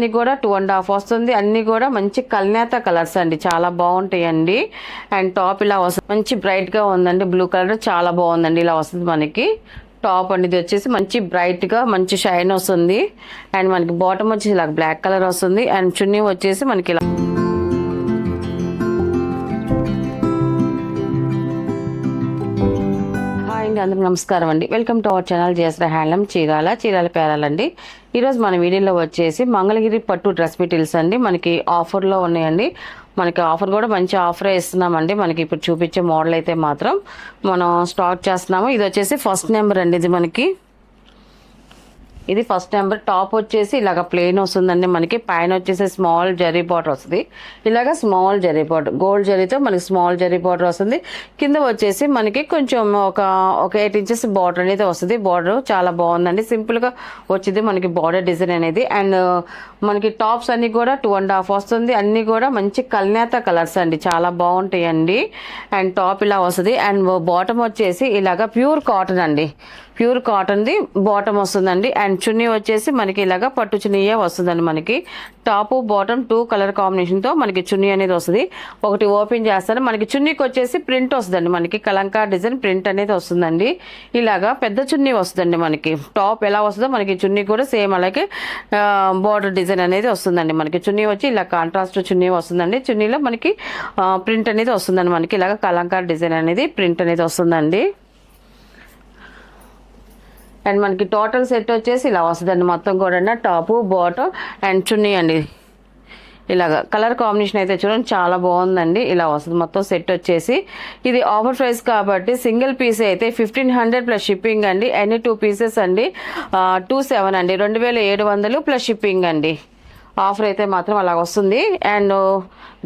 అన్ని కూడా 2.5 వస్తుంది. అన్ని కూడా మంచి కల్నేత కలర్స్ అండి, చాలా బాగుంటాయండి. అండ్ టాప్ ఇలా వస్తుంది, మంచి బ్రైట్ గా ఉందండి. బ్లూ కలర్ చాలా బాగుందండి. ఇలా వస్తుంది మనకి టాప్ అండి. ఇది వచ్చేసి మంచి బ్రైట్ గా మంచి షైన్ వస్తుంది. అండ్ మనకి బాటమ్ వచ్చేసి ఇలా బ్లాక్ కలర్ వస్తుంది. అండ్ చున్నీ వచ్చేసి మనకి ఇలా అందరూ నమస్కారం అండి. Welcome to our channel JSR handloom Chirala పేరాలండి. ఈరోజు మన వీడియోలో వచ్చేసి మంగళగిరి పట్టు డ్రెస్ మెటీరియల్స్ అండి. మనకి ఆఫర్లో ఉన్నాయండి. మనకి ఆఫర్ కూడా మంచి ఆఫరే ఇస్తున్నామండి. మనకి ఇప్పుడు చూపించే మోడల్ అయితే మాత్రం మనం స్టార్ట్ చేస్తున్నాము. ఇది వచ్చేసి ఫస్ట్ నెంబర్ అండి. ఇది ఫస్ట్ నెంబర్. టాప్ వచ్చేసి ఇలాగ ప్లెయిన్ వస్తుందండి. మనకి పైన వచ్చేసి స్మాల్ జరీ బార్డర్ వస్తుంది. ఇలాగ స్మాల్ జరీ బార్డర్, గోల్డ్ జరీతో మనకి స్మాల్ జరీ బార్డర్ వస్తుంది. కింద వచ్చేసి మనకి కొంచెం ఒక 8 ఇంచెస్ బార్డర్ అనేది వస్తుంది. బార్డర్ చాలా బాగుందండి, సింపుల్ గా వచ్చింది మనకి బార్డర్ డిజైన్ అనేది. అండ్ మనకి టాప్స్ అన్ని కూడా 2.5 వస్తుంది. అన్ని కూడా మంచి కల్నేత కలర్స్ అండి, చాలా బాగుంటాయండి. అండ్ టాప్ ఇలా వస్తుంది. అండ్ బాటమ్ వచ్చేసి ఇలాగ ప్యూర్ కాటన్ అండి, ప్యూర్ కాటన్ ది బాటమ్ వస్తుందండి. అండ్ చున్నీ వచ్చేసి మనకి ఇలాగా పట్టు చున్నీయే వస్తుందండి. మనకి టాప్ బాటమ్ 2 కలర్ కాంబినేషన్ తో మనకి చున్నీ అనేది వస్తుంది. ఒకటి ఓపెన్ చేస్తాను. మనకి చున్నీకి వచ్చేసి ప్రింట్ వస్తుందండి. మనకి కలంకా డిజైన్ ప్రింట్ అనేది వస్తుందండి. ఇలాగా పెద్ద చున్నీ వస్తుందండి. మనకి టాప్ ఎలా వస్తుందో మనకి చున్నీ కూడా సేమ్ అలాగే బార్డర్ డిజైన్ అనేది వస్తుందండి. మనకి చున్నీ వచ్చి ఇలా కాంట్రాస్ట్ చున్నీ వస్తుందండి. చున్నీలో మనకి ప్రింట్ అనేది వస్తుందండి. మనకి ఇలాగ కలంకా డిజైన్ అనేది ప్రింట్ అనేది వస్తుందండి. అండ్ మనకి టోటల్ సెట్ వచ్చేసి ఇలా వస్తుందండి. మొత్తం కూడా టాపు బాటమ్ అండ్ చున్నీ అండి. ఇలాగ కలర్ కాంబినేషన్ అయితే చూడండి, చాలా బాగుందండి. ఇలా వస్తుంది మొత్తం సెట్ వచ్చేసి. ఇది ఆఫర్ ప్రైస్ కాబట్టి సింగిల్ పీస్ అయితే 1500 ప్లస్ షిప్పింగ్ అండి. ఎన్ని 2 పీసెస్ అండి 27 అండి, 2700 ప్లస్ షిప్పింగ్ అండి. ఆఫర్ అయితే మాత్రం అలా వస్తుంది. అండ్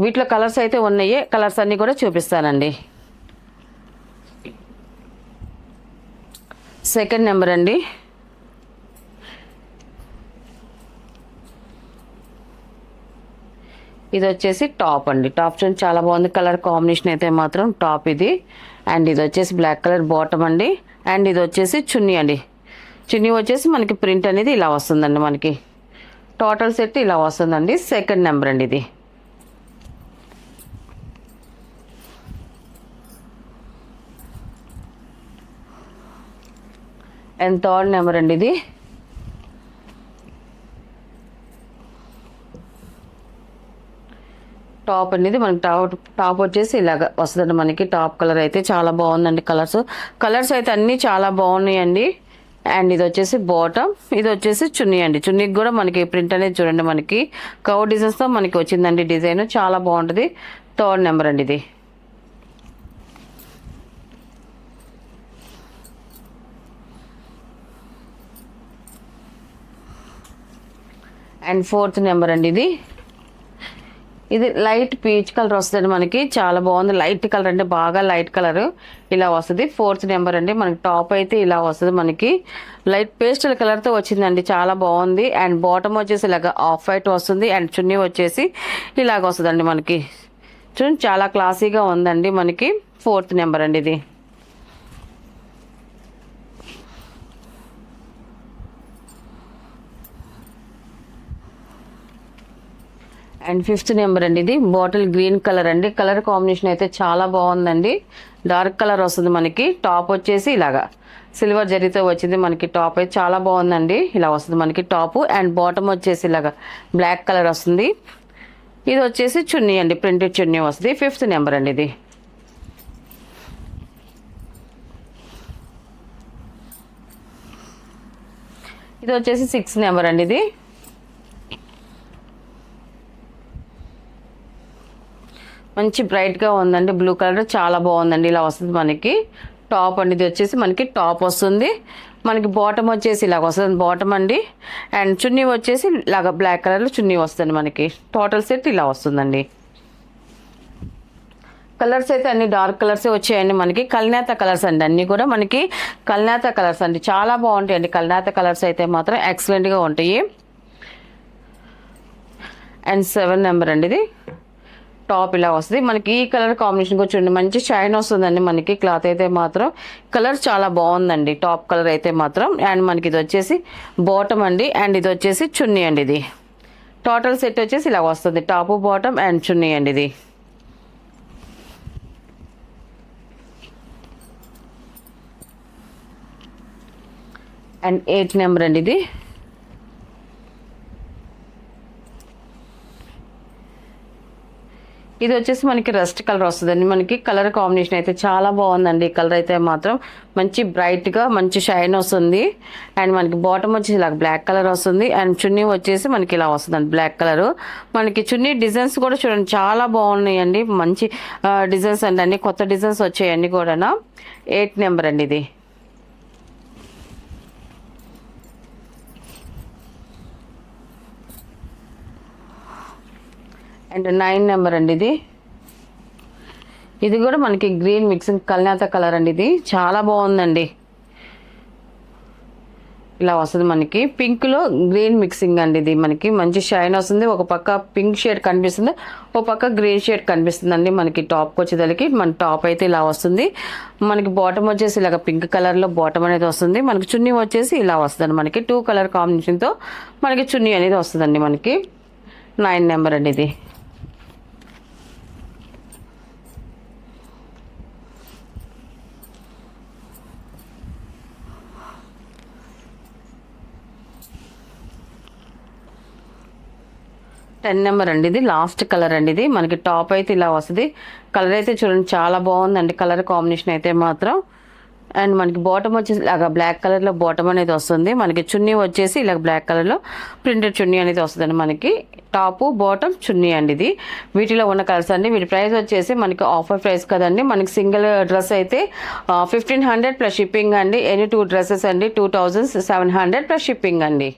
వీటిలో కలర్స్ అయితే ఉన్నాయి. కలర్స్ అన్ని కూడా చూపిస్తానండి. సెకండ్ నెంబర్ అండి. ఇది వచ్చేసి టాప్ అండి. టాప్ చూడండి చాలా బాగుంది. కలర్ కాంబినేషన్ అయితే మాత్రం టాప్ ఇది. అండ్ ఇది వచ్చేసి బ్లాక్ కలర్ బాటమ్ అండి. అండ్ ఇది వచ్చేసి చున్నీ అండి. చున్నీ వచ్చేసి మనకి ప్రింట్ అనేది ఇలా వస్తుందండి. మనకి టోటల్ సెట్ ఇలా వస్తుందండి. సెకండ్ నెంబర్ అండి ఇది. అండ్ థర్డ్ నెంబర్ అండి ఇది. టాప్ అనేది మనకి టాప్ వచ్చేసి ఇలాగ వస్తుందండి. మనకి టాప్ కలర్ అయితే చాలా బాగుందండి. కలర్స్ అయితే అన్నీ చాలా బాగున్నాయండి. అండ్ ఇది వచ్చేసి బాటమ్, ఇది వచ్చేసి చున్నీ అండి. చున్నీకి కూడా మనకి ప్రింట్ అనేది చూడండి, మనకి కవర్ డిజైన్స్తో మనకి వచ్చిందండి. డిజైన్ చాలా బాగుంటుంది. థర్డ్ నెంబర్ అండి ఇది. అండ్ ఫోర్త్ నెంబర్ అండి ఇది. ఇది లైట్ పీచ్ కలర్ వస్తుంది మనకి, చాలా బాగుంది. లైట్ కలర్ అంటే బాగా లైట్ కలర్ ఇలా వస్తుంది. ఫోర్త్ నెంబర్ అండి. మనకి టాప్ అయితే ఇలా వస్తుంది. మనకి లైట్ పేస్టల్ కలర్తో వచ్చిందండి, చాలా బాగుంది. అండ్ బాటమ్ వచ్చేసి ఇలాగ ఆఫ్ వైట్ వస్తుంది. అండ్ చున్నీ వచ్చేసి ఇలాగ వస్తుందండి. మనకి చూడండి చాలా క్లాసీగా ఉందండి. మనకి ఫోర్త్ నెంబర్ అండి ఇది. అండ్ ఫిఫ్త్ నెంబర్ అండి ఇది. బాటిల్ గ్రీన్ కలర్ అండి. కలర్ కాంబినేషన్ అయితే చాలా బాగుందండి. డార్క్ కలర్ వస్తుంది. మనకి టాప్ వచ్చేసి ఇలాగా సిల్వర్ జరీతో వచ్చింది. మనకి టాప్ అయితే చాలా బాగుందండి. ఇలా వస్తుంది మనకి టాప్. అండ్ బాటమ్ వచ్చేసి ఇలాగా బ్లాక్ కలర్ వస్తుంది. ఇది వచ్చేసి చున్నీ అండి, ప్రింటెడ్ చున్నీ వస్తుంది. ఫిఫ్త్ నెంబర్ అండి ఇది. ఇది వచ్చేసి 6th నెంబర్ అండి ఇది. మంచి బ్రైట్గా ఉందండి. బ్లూ కలర్ చాలా బాగుందండి. ఇలా వస్తుంది మనకి టాప్ అండి. ఇది వచ్చేసి మనకి టాప్ వస్తుంది. మనకి బాటమ్ వచ్చేసి ఇలాగ వస్తుంది బాటమ్ అండి. అండ్ చున్నీ వచ్చేసి ఇలాగ బ్లాక్ కలర్లో చున్నీ వస్తుంది. మనకి టోటల్ సెట్ ఇలా వస్తుందండి. కలర్స్ అయితే అన్ని డార్క్ కలర్సే వచ్చాయండి. మనకి కల్నేత కలర్స్ అండి, అన్నీ కూడా మనకి కల్నేత కలర్స్ అండి, చాలా బాగుంటాయి అండి. కల్నేత కలర్స్ అయితే మాత్రం ఎక్సలెంట్గా ఉంటాయి. అండ్ 7th నెంబర్ అండి ఇది. టాప్ ఇలా వస్తుంది. మనకి ఈ కలర్ కాంబినేషన్ కూడా చూడండి, మంచి షైన్ వస్తుందండి. మనకి క్లాత్ అయితే మాత్రం కలర్ చాలా బాగుందండి. టాప్ కలర్ అయితే మాత్రం. అండ్ మనకి ఇది వచ్చేసి బాటమ్ అండి. అండ్ ఇది వచ్చేసి చున్నీ అండి. ఇది టోటల్ సెట్ వచ్చేసి ఇలా వస్తుంది, టాప్ బాటమ్ అండ్ చున్నీ అండి ఇది. అండ్ 8 నెంబర్ అండి ఇది. ఇది వచ్చేసి మనకి రస్ట్ కలర్ వస్తుందండి. మనకి కలర్ కాంబినేషన్ అయితే చాలా బాగుందండి. కలర్ అయితే మాత్రం మంచి బ్రైట్గా మంచి షైన్ వస్తుంది. అండ్ మనకి బాటమ్ వచ్చేసి ఇలా బ్లాక్ కలర్ వస్తుంది. అండ్ చున్నీ వచ్చేసి మనకి ఇలా వస్తుందండి బ్లాక్ కలర్. మనకి చున్నీ డిజైన్స్ కూడా చూడండి చాలా బాగున్నాయండి. మంచి డిజైన్స్ అండి, అన్ని కొత్త డిజైన్స్ వచ్చాయండి కూడా. 8 నెంబర్ అండి ఇది. అండ్ 9 నెంబర్ అండి ఇది. ఇది కూడా మనకి గ్రీన్ మిక్సింగ్ కల్నేత కలర్ అండి. ఇది చాలా బాగుందండి. ఇలా వస్తుంది మనకి పింక్లో గ్రీన్ మిక్సింగ్ అండి. ఇది మనకి మంచి షైన్ వస్తుంది. ఒక పక్క పింక్ షేడ్ కనిపిస్తుంది, ఒక పక్క గ్రీన్ షేడ్ కనిపిస్తుంది అండి. మనకి టాప్కి వచ్చేదానికి మన టాప్ అయితే ఇలా వస్తుంది. మనకి బాటమ్ వచ్చేసి ఇలాగ పింక్ కలర్లో బాటమ్ అనేది వస్తుంది. మనకి చున్నీ వచ్చేసి ఇలా వస్తుంది. మనకి 2 కలర్ కాంబినేషన్తో మనకి చున్నీ అనేది వస్తుందండి. మనకి 9 నెంబర్ అండి ఇది. టెన్ నెంబర్ అండి ఇది. లాస్ట్ కలర్ అండి ఇది. మనకి టాప్ అయితే ఇలా వస్తుంది. కలర్ అయితే చూడండి చాలా బాగుందండి, కలర్ కాంబినేషన్ అయితే మాత్రం. అండ్ మనకి బాటమ్ వచ్చేసి ఇలాగ బ్లాక్ కలర్లో బాటమ్ అనేది వస్తుంది. మనకి చున్నీ వచ్చేసి ఇలా బ్లాక్ కలర్లో ప్రింటెడ్ చున్నీ అనేది వస్తుందండి. మనకి టాపు బాటమ్ చున్నీ అండి ఇది. వీటిలో ఉన్న కలర్స్ అండి. వీటి ప్రైస్ వచ్చేసి మనకి ఆఫర్ ప్రైస్ కదండి. మనకి సింగిల్ డ్రెస్ అయితే 1500 ప్లస్ షిప్పింగ్ అండి. ఎనీ 2 డ్రెస్సెస్ అండి 2700 ప్లస్ షిప్పింగ్ అండి.